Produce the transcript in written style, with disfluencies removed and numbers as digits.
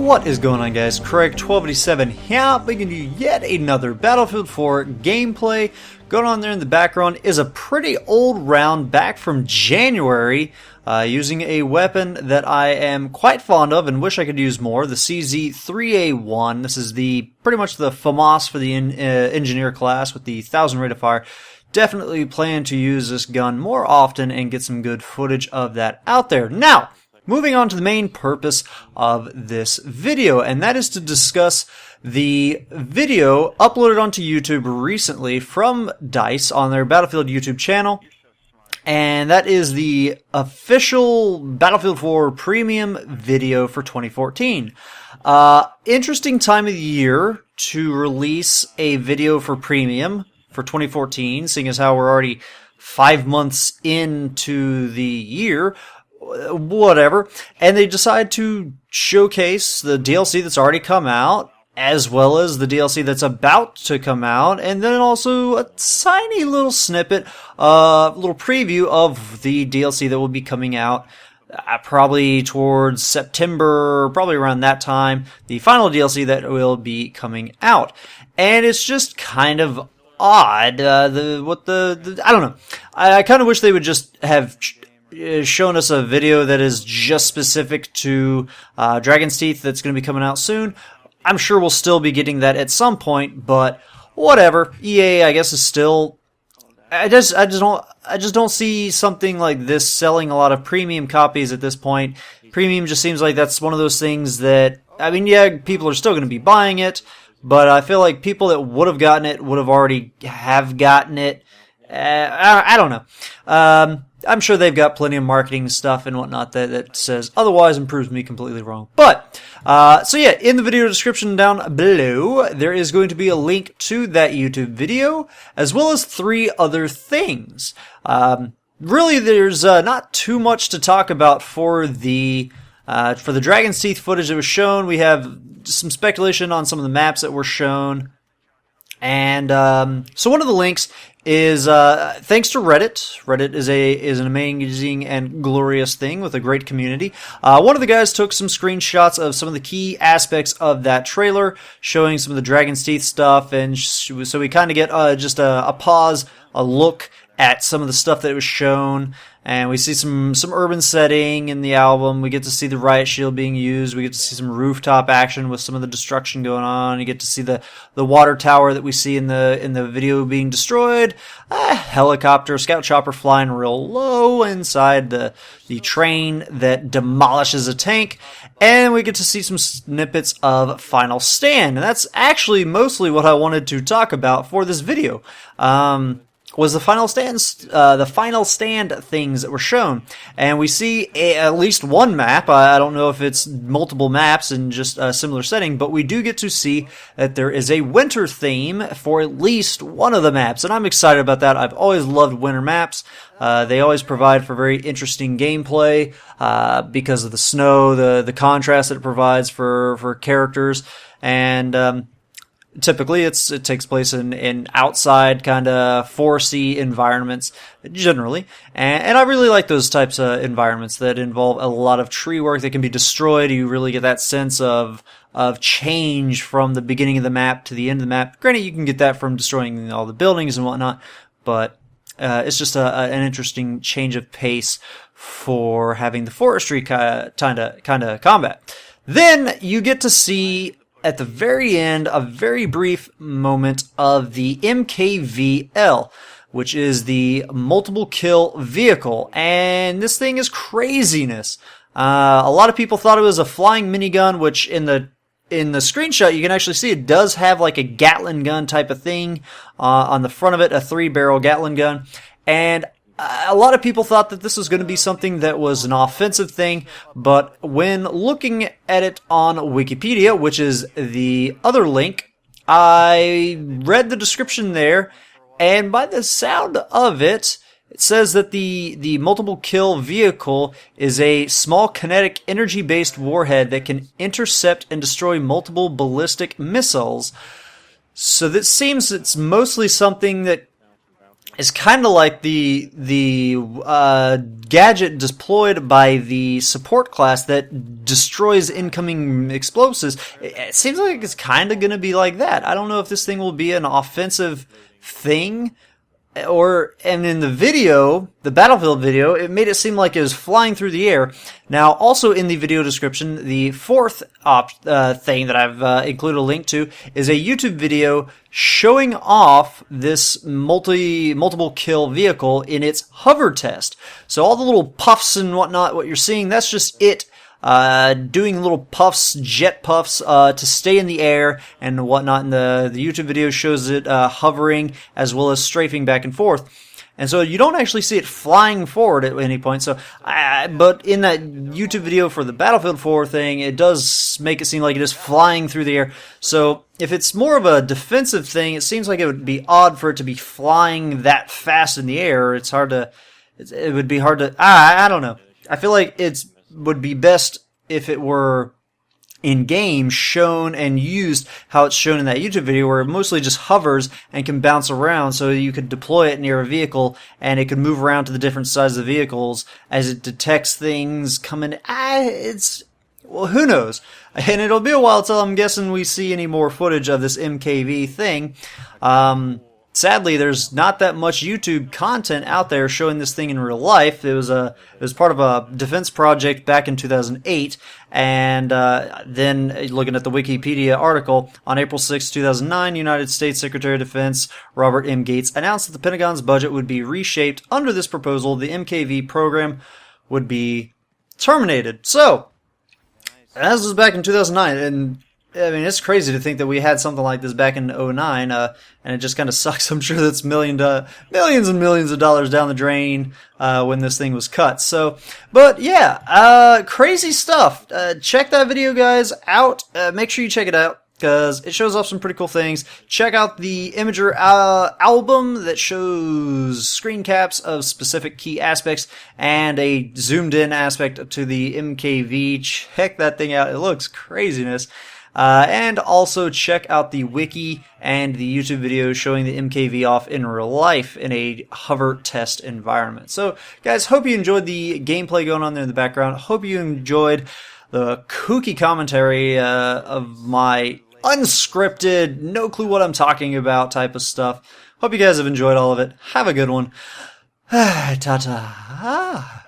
What is going on, guys? Craig1287 here, bringing you yet another Battlefield 4 gameplay. Going on there in the background is a pretty old round back from January, using a weapon that I am quite fond of and wish I could use more, the CZ3A1. This is pretty much the FAMAS for the engineer class with the 1000 rate of fire. Definitely plan to use this gun more often and get some good footage of that out there. Now, moving on to the main purpose of this video, and that is to discuss the video uploaded onto YouTube recently from DICE on their Battlefield YouTube channel, and that is the official Battlefield 4 premium video for 2014. Interesting time of the year to release a video for premium for 2014, seeing as how we're already 5 months into the year. Whatever, and they decide to showcase the DLC that's already come out, as well as the DLC that's about to come out, and then also a tiny little snippet, little preview of the DLC that will be coming out probably towards September, probably around that time, the final DLC that will be coming out. And it's just kind of odd, I don't know, I kind of wish they would just have shown us a video that is just specific to Dragon's Teeth that's going to be coming out soon. I'm sure we'll still be getting that at some point, but whatever. EA, I guess, is still. I just don't see something like this selling a lot of premium copies at this point. Premium just seems like that's one of those things that, I mean, yeah, people are still going to be buying it, but I feel like people that would have gotten it would have already have gotten it. I don't know. I'm sure they've got plenty of marketing stuff and whatnot that says otherwise and proves me completely wrong. But, so yeah, in the video description down below, there is going to be a link to that YouTube video, as well as 3 other things. Really, there's not too much to talk about for the Dragon's Teeth footage that was shown. We have some speculation on some of the maps that were shown. And so one of the links is thanks to Reddit. Reddit is an amazing and glorious thing with a great community. One of the guys took some screenshots of some of the key aspects of that trailer, showing some of the Dragon's Teeth stuff, and so we kind of get just a pause, a look at some of the stuff that was shown, and we see some urban setting in the album. We get to see the riot shield being used. We get to see some rooftop action with some of the destruction going on. You get to see the water tower that we see in the video being destroyed. A helicopter, scout chopper flying real low inside the train that demolishes a tank. And we get to see some snippets of Final Stand. And that's actually mostly what I wanted to talk about for this video. Was the Final Stand things that were shown. And we see at least one map. I don't know if it's multiple maps in just a similar setting, but we do get to see that there is a winter theme for at least one of the maps, and I'm excited about that. I've always loved winter maps. They always provide for very interesting gameplay because of the snow, the contrast that it provides for characters, and typically, it takes place in outside kind of foresty environments, generally, and I really like those types of environments that involve a lot of tree work that can be destroyed. You really get that sense of change from the beginning of the map to the end of the map. Granted, you can get that from destroying all the buildings and whatnot, but it's just an interesting change of pace for having the forestry kind of combat. Then you get to see, at the very end, a very brief moment of the MKVL, which is the multiple kill vehicle, and this thing is craziness. A lot of people thought it was a flying minigun, which in the screenshot you can actually see it does have like a Gatling gun type of thing on the front of it, a 3-barrel Gatling gun, and a lot of people thought that this was going to be something that was an offensive thing, but when looking at it on Wikipedia, which is the other link, I read the description there, and by the sound of it, it says that the multiple kill vehicle is a small kinetic energy-based warhead that can intercept and destroy multiple ballistic missiles. So this seems it's mostly something that is kind of like the gadget deployed by the support class that destroys incoming explosives. It seems like it's kind of going to be like that. I don't know if this thing will be an offensive thing, and in the video, the Battlefield video, it made it seem like it was flying through the air. Now, also in the video description, the fourth thing that I've included a link to is a YouTube video showing off this multiple kill vehicle in its hover test. So all the little puffs and whatnot, what you're seeing, that's just it doing little puffs, jet puffs, to stay in the air and whatnot. And the YouTube video shows it hovering as well as strafing back and forth. And so you don't actually see it flying forward at any point. So, but in that YouTube video for the Battlefield 4 thing, it does make it seem like it is flying through the air. So if it's more of a defensive thing, it seems like it would be odd for it to be flying that fast in the air. It would be hard to, I don't know. I feel like would be best if it were in-game shown and used how it's shown in that YouTube video, where it mostly just hovers and can bounce around, so you could deploy it near a vehicle and it could move around to the different sides of the vehicles as it detects things coming. Well, who knows? And it'll be a while till I'm guessing we see any more footage of this MKV thing. Sadly, there's not that much YouTube content out there showing this thing in real life. It was part of a defense project back in 2008, and then looking at the Wikipedia article, on April 6, 2009, United States Secretary of Defense Robert M. Gates announced that the Pentagon's budget would be reshaped. Under this proposal, the MKV program would be terminated. So, this was back in 2009, and I mean, it's crazy to think that we had something like this back in 2009, and it just kind of sucks. I'm sure that's millions and millions of dollars down the drain when this thing was cut. So, but yeah, crazy stuff. Check that video, guys, out. Make sure you check it out, because it shows off some pretty cool things. Check out the Imager album that shows screen caps of specific key aspects and a zoomed in aspect to the MKV. Check that thing out. It looks craziness. And also check out the wiki and the YouTube video showing the MKV off in real life in a hover test environment. So, guys, hope you enjoyed the gameplay going on there in the background. Hope you enjoyed the kooky commentary of my unscripted, no clue what I'm talking about type of stuff. Hope you guys have enjoyed all of it. Have a good one. Ta-ta.